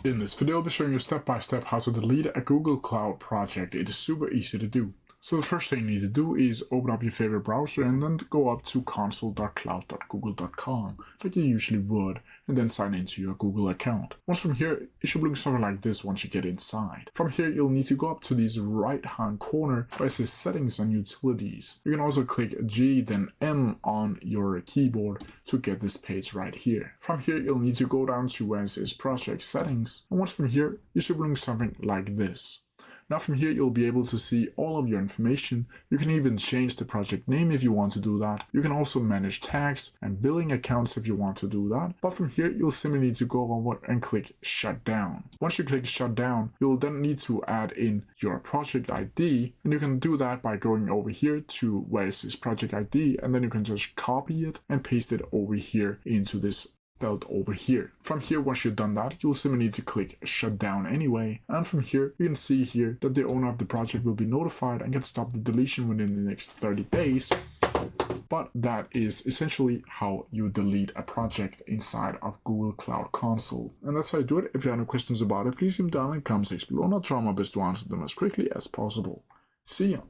In this video, I'll be showing you step by step how to delete a Google Cloud project. It is super easy to do. So the first thing you need to do is open up your favorite browser and then go up to console.cloud.google.com like you usually would, and then sign into your Google account. Once from here, it should look something like this once you get inside. From here, you'll need to go up to this right hand corner where it says settings and utilities. You can also click G then M on your keyboard to get this page right here. From here, you'll need to go down to where it says project settings, and once from here, it should look something like this. Now from here, you'll be able to see all of your information. You can even change the project name if you want to do that. You can also manage tags and billing accounts if you want to do that. But from here, you'll simply need to go over and click shut down. Once you click shut down, you'll then need to add in your project ID. And you can do that by going over here to where it says project ID. And then you can just copy it and paste it over here into this felt over here. From here, once you've done that, you'll simply need to click shut down anyway. And from here, you can see here that the owner of the project will be notified and can stop the deletion within the next 30 days. But that is essentially how you delete a project inside of Google Cloud Console. And that's how you do it. If you have any questions about it, please leave them down in the comment section below and I'll try my best to answer them as quickly as possible. See ya!